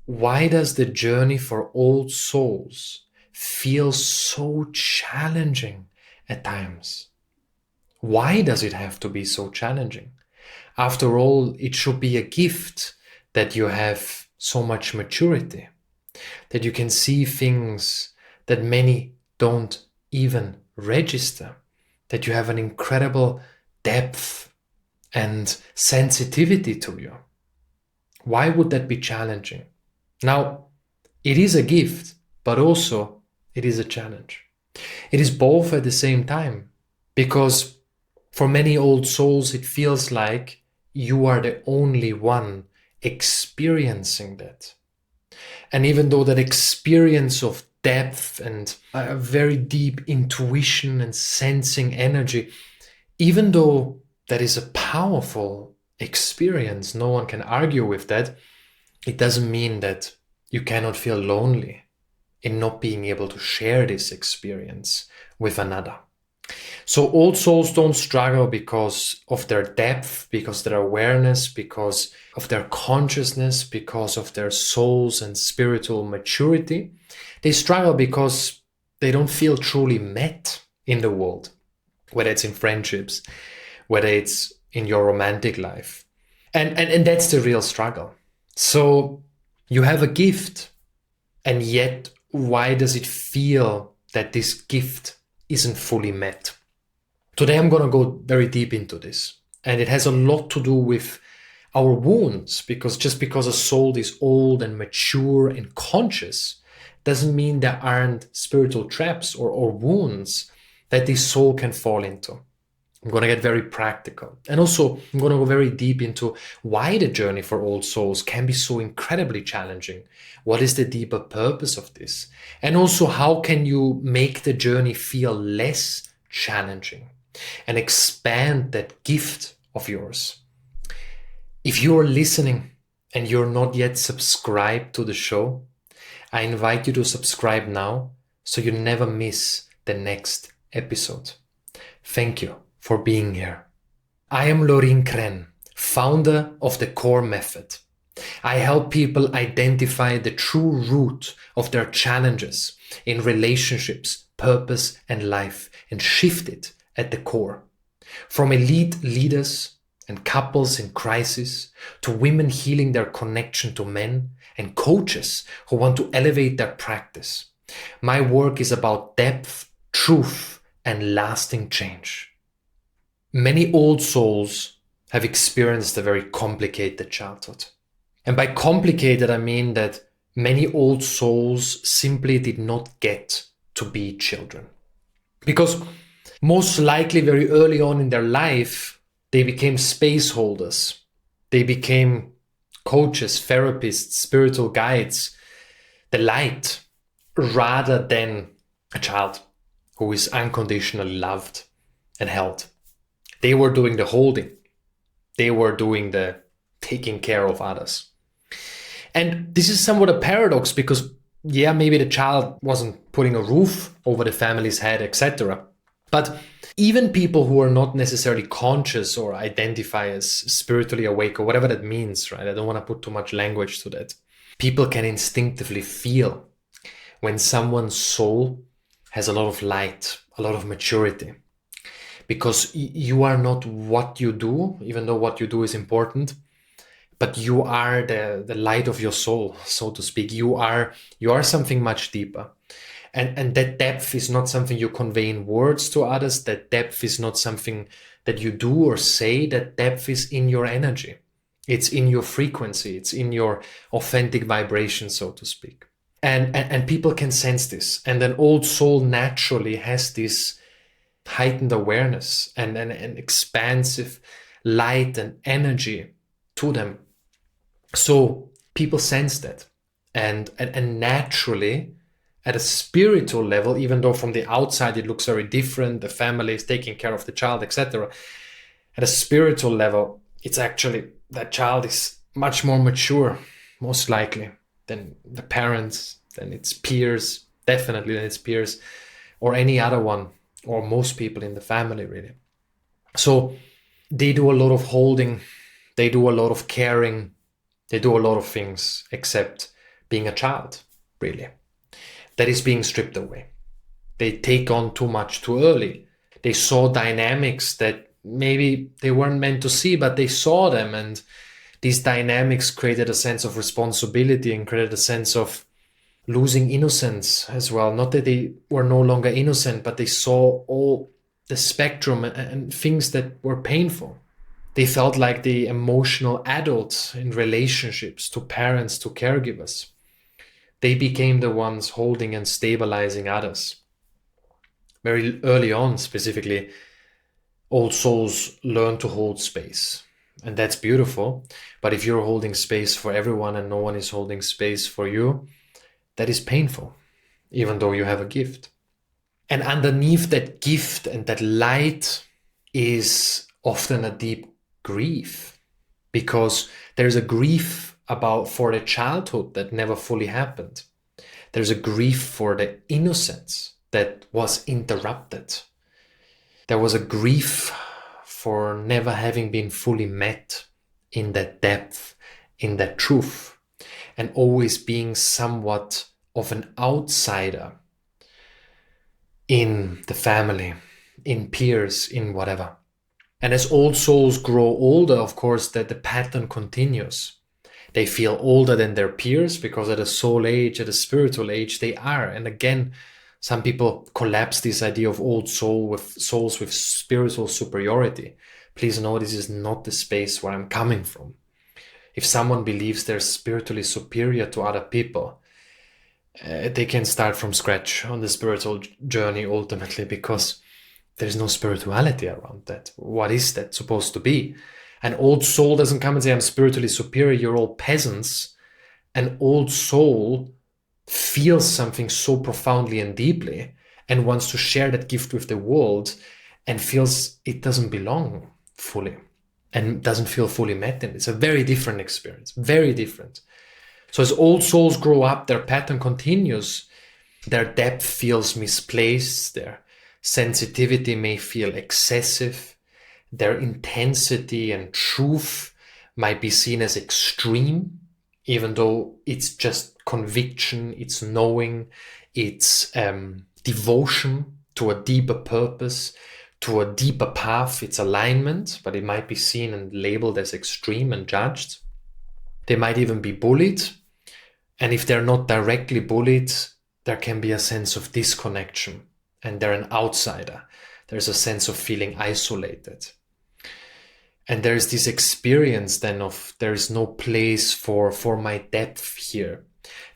why does the journey for old souls feel so challenging at times? Why does it have to be so challenging? After all, it should be a gift that you have so much maturity, that you can see things that many don't even register, that you have an incredible depth and sensitivity to you. Why would that be challenging? Now, it is a gift, but also it is a challenge. It is both at the same time, because for many old souls, it feels like you are the only one experiencing that. And even though that experience of depth and a very deep intuition and sensing energy, even though that is a powerful experience, no one can argue with that, it doesn't mean that you cannot feel lonely in not being able to share this experience with another. So old souls don't struggle because of their depth, because of their awareness, because of their consciousness, because of their souls and spiritual maturity. They struggle because they don't feel truly met in the world, whether it's in friendships, whether it's in your romantic life. And that's the real struggle. So you have a gift, and yet why does it feel that this gift isn't fully met? Today I'm going to go very deep into this, and it has a lot to do with our wounds, because just because a soul is old and mature and conscious doesn't mean there aren't spiritual traps or wounds that this soul can fall into. I'm going to get very practical. And also, I'm going to go very deep into why the journey for old souls can be so incredibly challenging. What is the deeper purpose of this? And also, how can you make the journey feel less challenging and expand that gift of yours? If you're listening and you're not yet subscribed to the show, I invite you to subscribe now so you never miss the next episode. Thank you for being here. I am Lorin, founder of the Core Method. I help people identify the true root of their challenges in relationships, purpose, and life, and shift it at the core. From elite leaders and couples in crisis to women healing their connection to men and coaches who want to elevate their practice. My work is about depth, truth, and lasting change. Many old souls have experienced a very complicated childhood. And by complicated, I mean that many old souls simply did not get to be children. Because most likely very early on in their life, they became space holders. They became coaches, therapists, spiritual guides, the light, rather than a child who is unconditionally loved and held. They were doing the holding. They were doing the taking care of others. And this is somewhat a paradox because, maybe the child wasn't putting a roof over the family's head, etc. But even people who are not necessarily conscious or identify as spiritually awake or whatever that means, right? I don't want to put too much language to that. People can instinctively feel when someone's soul has a lot of light, a lot of maturity. Because you are not what you do, even though what you do is important, but you are the light of your soul, so to speak. You are something much deeper. And that depth is not something you convey in words to others. That depth is not something that you do or say. That depth is in your energy. It's in your frequency. It's in your authentic vibration, so to speak. And people can sense this. And an old soul naturally has this heightened awareness and an expansive light and energy to them. So people sense that. And naturally, at a spiritual level, even though from the outside it looks very different, the family is taking care of the child, etc. At a spiritual level, it's actually that child is much more mature, most likely, than the parents, than its peers, definitely than its peers, or any other one, or most people in the family, really. So they do a lot of holding, they do a lot of caring, they do a lot of things except being a child, really. That is being stripped away. They take on too much too early. They saw dynamics that maybe they weren't meant to see, but they saw them, and these dynamics created a sense of responsibility and created a sense of losing innocence as well. Not that they were no longer innocent, but they saw all the spectrum and things that were painful. They felt like the emotional adults in relationships to parents, to caregivers. They became the ones holding and stabilizing others. Very early on, specifically, old souls learn to hold space. And that's beautiful. But if you're holding space for everyone and no one is holding space for you, that is painful, even though you have a gift. And underneath that gift and that light is often a deep grief, because there's a grief for the childhood that never fully happened. There's a grief for the innocence that was interrupted. There was a grief for never having been fully met in that depth, in that truth, and always being somewhat of an outsider in the family, in peers, in whatever. And as old souls grow older, of course, that the pattern continues. They feel older than their peers because at a soul age, at a spiritual age, they are. And again, some people collapse this idea of old souls with spiritual superiority. Please know this is not the space where I'm coming from. If someone believes they're spiritually superior to other people, they can start from scratch on the spiritual journey ultimately, because there's no spirituality around that. What is that supposed to be? An old soul doesn't come and say, I'm spiritually superior, you're all peasants. An old soul feels something so profoundly and deeply and wants to share that gift with the world and feels it doesn't belong fully and doesn't feel fully met in it. It's a very different experience, very different. So as old souls grow up, their pattern continues. Their depth feels misplaced. Their sensitivity may feel excessive. Their intensity and truth might be seen as extreme, even though it's just conviction, it's knowing, it's devotion to a deeper purpose, to a deeper path, it's alignment, but it might be seen and labeled as extreme and judged. They might even be bullied. And if they're not directly bullied, there can be a sense of disconnection and they're an outsider. There's a sense of feeling isolated. And there's this experience then of there is no place for my depth here.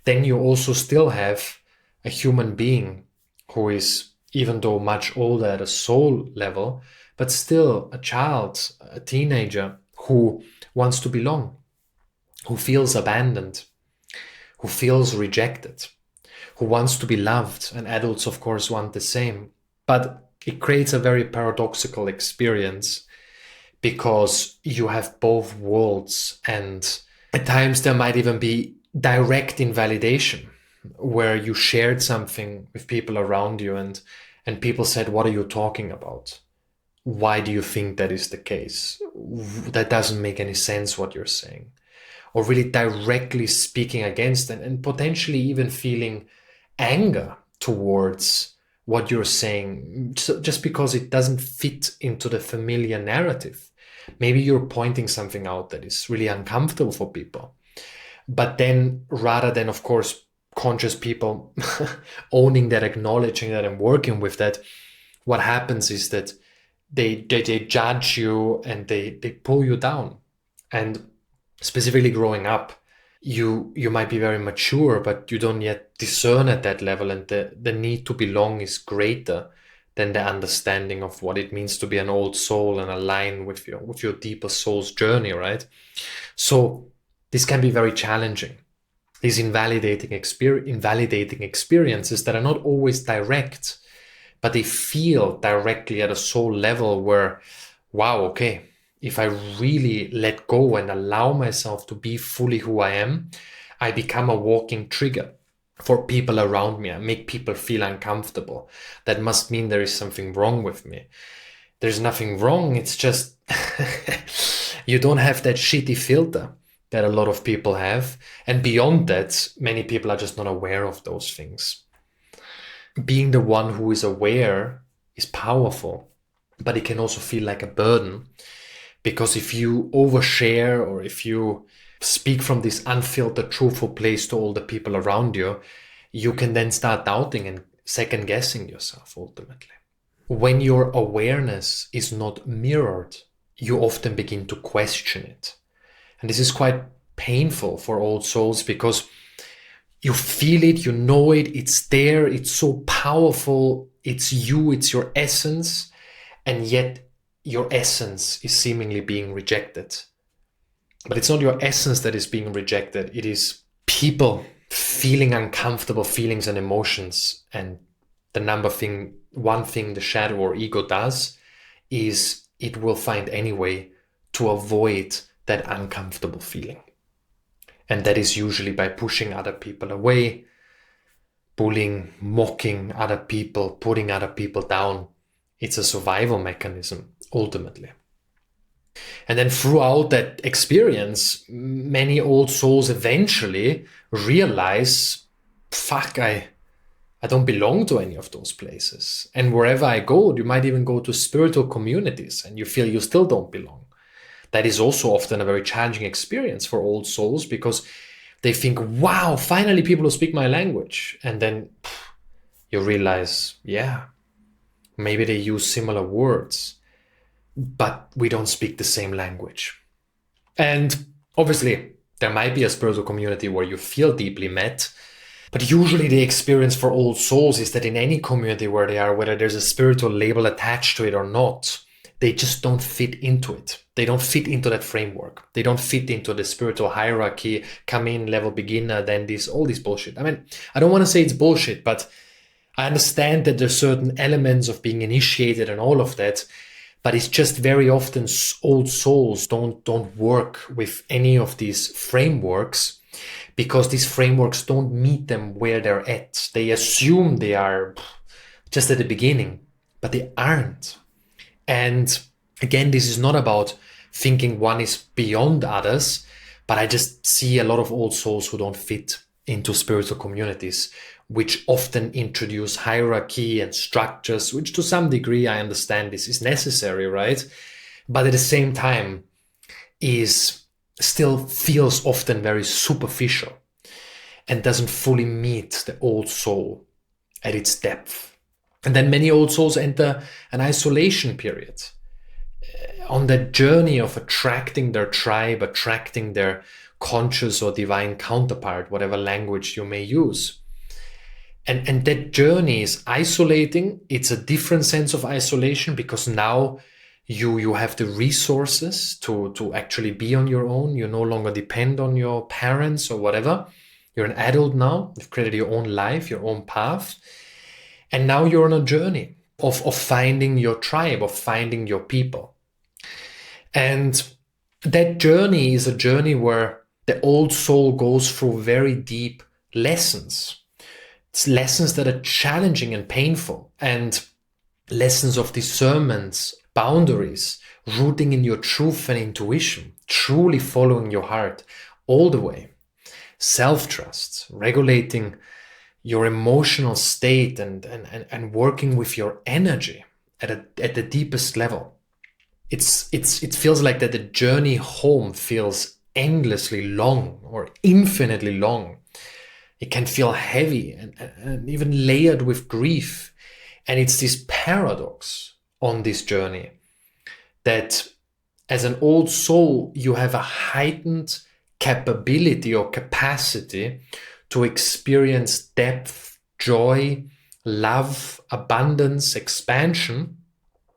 Then you also still have a human being who is, even though much older at a soul level, but still a child, a teenager who wants to belong, who feels abandoned, who feels rejected, who wants to be loved. And adults, of course, want the same. But it creates a very paradoxical experience because you have both worlds, and at times there might even be direct invalidation where you shared something with people around you and people said, what are you talking about? Why do you think that is the case? That doesn't make any sense what you're saying. Or really directly speaking against and potentially even feeling anger towards what you're saying just because it doesn't fit into the familiar narrative. Maybe you're pointing something out that is really uncomfortable for people. But then rather than, of course, conscious people owning that, acknowledging that and working with that, what happens is that they judge you and they pull you down. And specifically growing up, you might be very mature, but you don't yet discern at that level, and the need to belong is greater than the understanding of what it means to be an old soul and align with your deeper soul's journey, right? So this can be very challenging. These invalidating experiences that are not always direct, but they feel directly at a soul level where, wow, okay, if I really let go and allow myself to be fully who I am, I become a walking trigger for people around me. I make people feel uncomfortable. That must mean there is something wrong with me. There's nothing wrong. It's just you don't have that shitty filter. that a lot of people have. And beyond that, many people are just not aware of those things. Being the one who is aware is powerful, but it can also feel like a burden, because if you overshare or if you speak from this unfiltered, truthful place to all the people around you, you can then start doubting and second guessing yourself ultimately. When your awareness is not mirrored, you often begin to question it. And this is quite painful for old souls, because you feel it, you know it, it's there, it's so powerful, it's you, it's your essence, and yet your essence is seemingly being rejected. But it's not your essence that is being rejected, it is people feeling uncomfortable feelings and emotions. And one thing the shadow or ego does is it will find any way to avoid that uncomfortable feeling. And that is usually by pushing other people away, bullying, mocking other people, putting other people down. It's a survival mechanism, ultimately. And then throughout that experience, many old souls eventually realize, fuck, I don't belong to any of those places. And wherever I go, you might even go to spiritual communities and you feel you still don't belong. That is also often a very challenging experience for old souls, because they think, wow, finally people who speak my language. And then you realize, yeah, maybe they use similar words, but we don't speak the same language. And obviously, there might be a spiritual community where you feel deeply met, but usually the experience for old souls is that in any community where they are, whether there's a spiritual label attached to it or not, they just don't fit into it. They don't fit into that framework. They don't fit into the spiritual hierarchy, come in, level beginner, then all this bullshit. I mean, I don't want to say it's bullshit, but I understand that there's certain elements of being initiated and all of that, but it's just very often old souls don't work with any of these frameworks, because these frameworks don't meet them where they're at. They assume they are just at the beginning, but they aren't. And again, this is not about thinking one is beyond others, but I just see a lot of old souls who don't fit into spiritual communities, which often introduce hierarchy and structures, which to some degree I understand this is necessary, right? But at the same time still feels often very superficial and doesn't fully meet the old soul at its depth. And then many old souls enter an isolation period on the journey of attracting their tribe, attracting their conscious or divine counterpart, whatever language you may use. And that journey is isolating. It's a different sense of isolation, because now you have the resources to actually be on your own. You no longer depend on your parents or whatever. You're an adult now. You've created your own life, your own path. And now you're on a journey of finding your tribe, of finding your people. And that journey is a journey where the old soul goes through very deep lessons. It's lessons that are challenging and painful, and lessons of discernment, boundaries, rooting in your truth and intuition, truly following your heart all the way. Self-trust, regulating your emotional state and working with your energy at the deepest level. It feels like that the journey home feels endlessly long or infinitely long. It can feel heavy and even layered with grief. And it's this paradox on this journey that as an old soul, you have a heightened capability or capacity to experience depth, joy, love, abundance, expansion.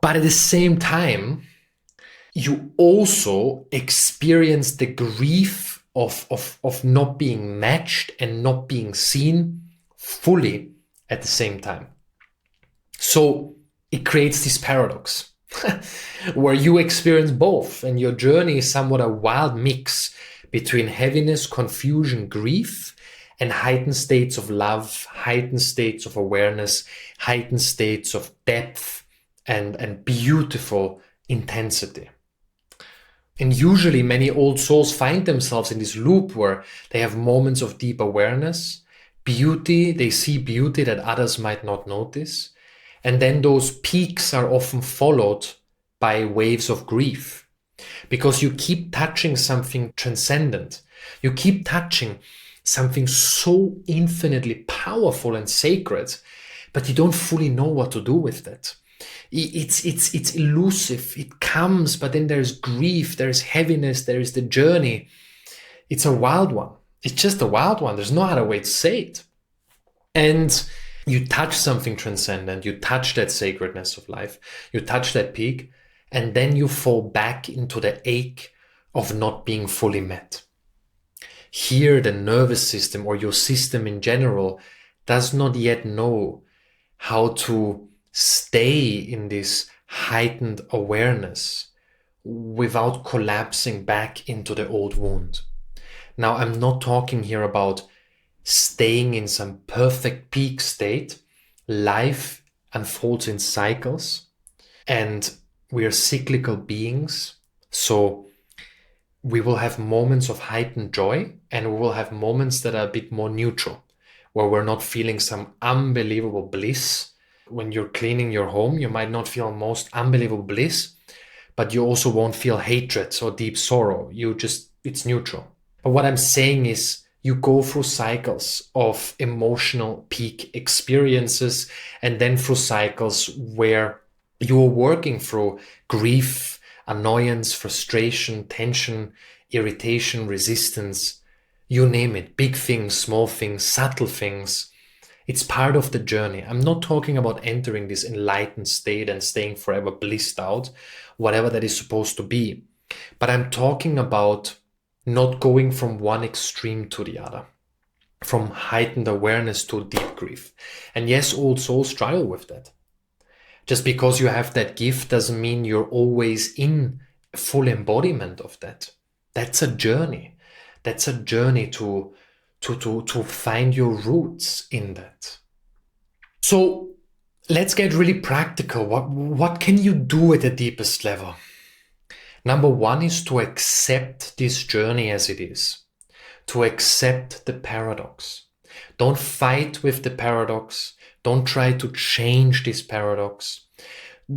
But at the same time, you also experience the grief of not being matched and not being seen fully at the same time. So it creates this paradox where you experience both, and your journey is somewhat a wild mix between heaviness, confusion, grief, and heightened states of love, heightened states of awareness, heightened states of depth and beautiful intensity. And usually many old souls find themselves in this loop where they have moments of deep awareness, beauty, they see beauty that others might not notice. And then those peaks are often followed by waves of grief because you keep touching something transcendent. You keep touching something so infinitely powerful and sacred, but you don't fully know what to do with that. It's elusive. It comes, but then there's grief, there's heaviness, there is the journey. It's a wild one. It's just a wild one. There's no other way to say it. And you touch something transcendent, you touch that sacredness of life, you touch that peak, and then you fall back into the ache of not being fully met. Here, the nervous system or your system in general does not yet know how to stay in this heightened awareness without collapsing back into the old wound. Now, I'm not talking here about staying in some perfect peak state. Life unfolds in cycles and we are cyclical beings. So we will have moments of heightened joy and we will have moments that are a bit more neutral, where we're not feeling some unbelievable bliss. When you're cleaning your home, you might not feel most unbelievable bliss, but you also won't feel hatred or deep sorrow. It's neutral. But what I'm saying is you go through cycles of emotional peak experiences and then through cycles where you're working through grief, annoyance, frustration, tension, irritation, resistance, you name it, big things, small things, subtle things. It's part of the journey. I'm not talking about entering this enlightened state and staying forever blissed out, whatever that is supposed to be. But I'm talking about not going from one extreme to the other, from heightened awareness to deep grief. And yes, old souls struggle with that. Just because you have that gift doesn't mean you're always in full embodiment of that. That's a journey. That's a journey to find your roots in that. So let's get really practical. What can you do at the deepest level? Number one is to accept this journey as it is. To accept the paradox. Don't fight with the paradox. Don't try to change this paradox.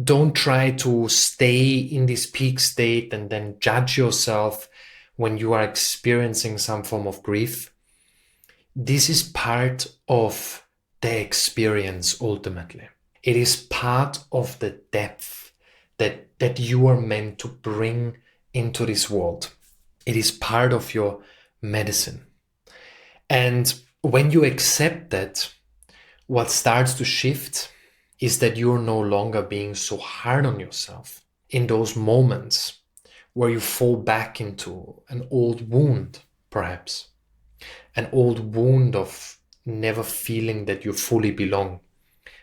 Don't try to stay in this peak state and then judge yourself when you are experiencing some form of grief. This is part of the experience ultimately. It is part of the depth that you are meant to bring into this world. It is part of your medicine. And when you accept that, what starts to shift is that you're no longer being so hard on yourself in those moments where you fall back into an old wound, perhaps. An old wound of never feeling that you fully belong.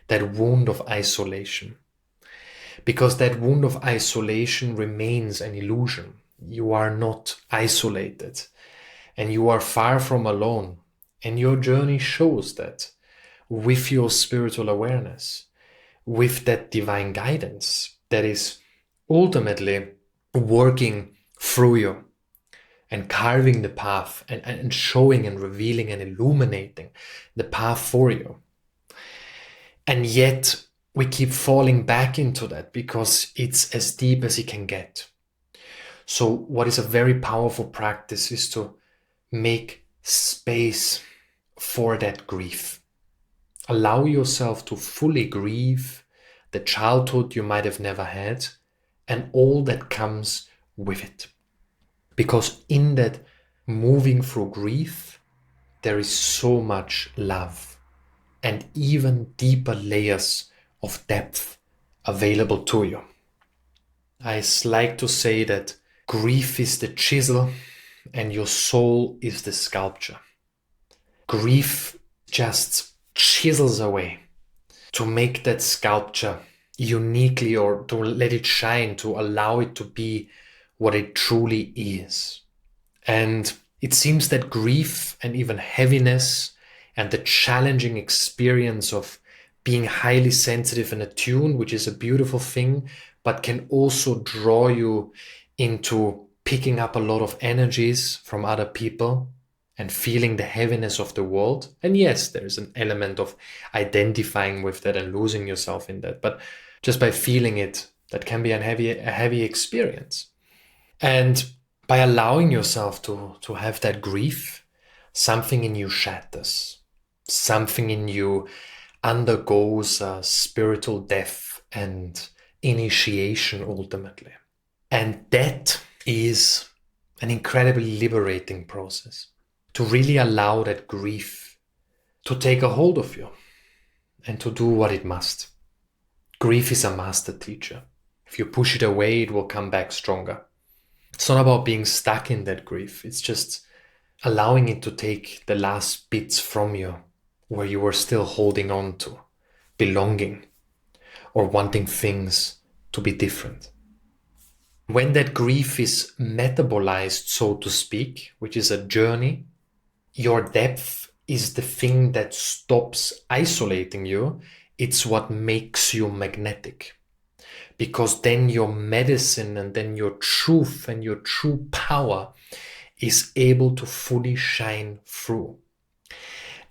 That wound of isolation. Because that wound of isolation remains an illusion. You are not isolated. And you are far from alone. And your journey shows that with your spiritual awareness, with that divine guidance that is ultimately working through you and carving the path and showing and revealing and illuminating the path for you. And yet we keep falling back into that because it's as deep as it can get. So what is a very powerful practice is to make space for that grief. Allow yourself to fully grieve the childhood you might have never had and all that comes with it. Because in that moving through grief, there is so much love and even deeper layers of depth available to you. I like to say that grief is the chisel and your soul is the sculpture. Grief just chisels away to make that sculpture uniquely, or to let it shine, to allow it to be what it truly is. And it seems that grief and even heaviness and the challenging experience of being highly sensitive and attuned, which is a beautiful thing, but can also draw you into picking up a lot of energies from other people and feeling the heaviness of the world. And yes, there's an element of identifying with that and losing yourself in that. But just by feeling it, that can be a heavy experience. And by allowing yourself to have that grief, something in you shatters. Something in you undergoes a spiritual death and initiation ultimately. And that is an incredibly liberating process, to really allow that grief to take a hold of you and to do what it must. Grief is a master teacher. If you push it away, it will come back stronger. It's not about being stuck in that grief. It's just allowing it to take the last bits from you where you were still holding on to, belonging, or wanting things to be different. When that grief is metabolized, so to speak, which is a journey, your depth is the thing that stops isolating you. It's what makes you magnetic. Because then your medicine and then your truth and your true power is able to fully shine through.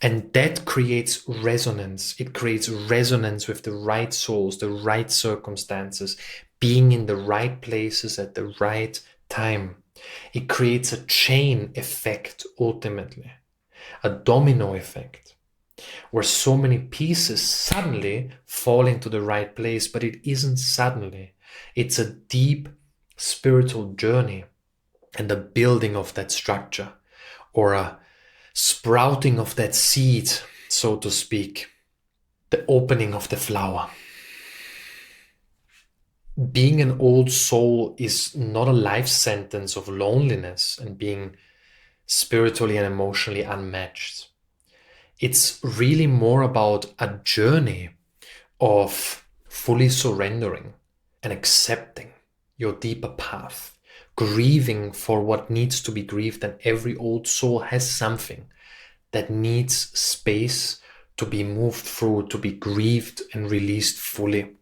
And that creates resonance. It creates resonance with the right souls, the right circumstances, being in the right places at the right time. It creates a chain effect ultimately, a domino effect, where so many pieces suddenly fall into the right place, but it isn't suddenly. It's a deep spiritual journey and the building of that structure, or a sprouting of that seed, so to speak, the opening of the flower. Being an old soul is not a life sentence of loneliness and being spiritually and emotionally unmatched. It's really more about a journey of fully surrendering and accepting your deeper path, grieving for what needs to be grieved, and every old soul has something that needs space to be moved through, to be grieved and released fully.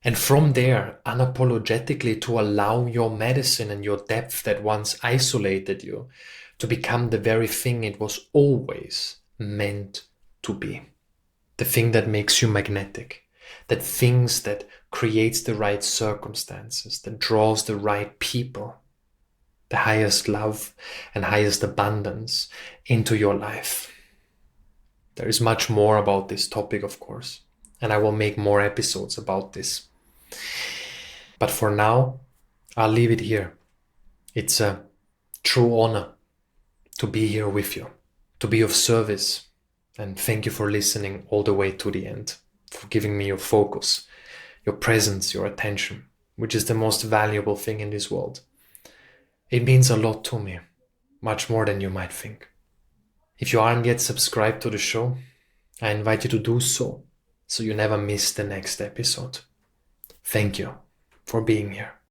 And from there, unapologetically, to allow your medicine and your depth that once isolated you to become the very thing it was always meant to be. The thing that makes you magnetic, that things that creates the right circumstances, that draws the right people, the highest love and highest abundance into your life. There is much more about this topic, of course, and I will make more episodes about this. But for now, I'll leave it here. It's a true honor to be here with you, to be of service, and thank you for listening all the way to the end, for giving me your focus, your presence, your attention, which is the most valuable thing in this world. It means a lot to me, much more than you might think. If you aren't yet subscribed to the show, I invite you to do so you never miss the next episode. Thank you for being here.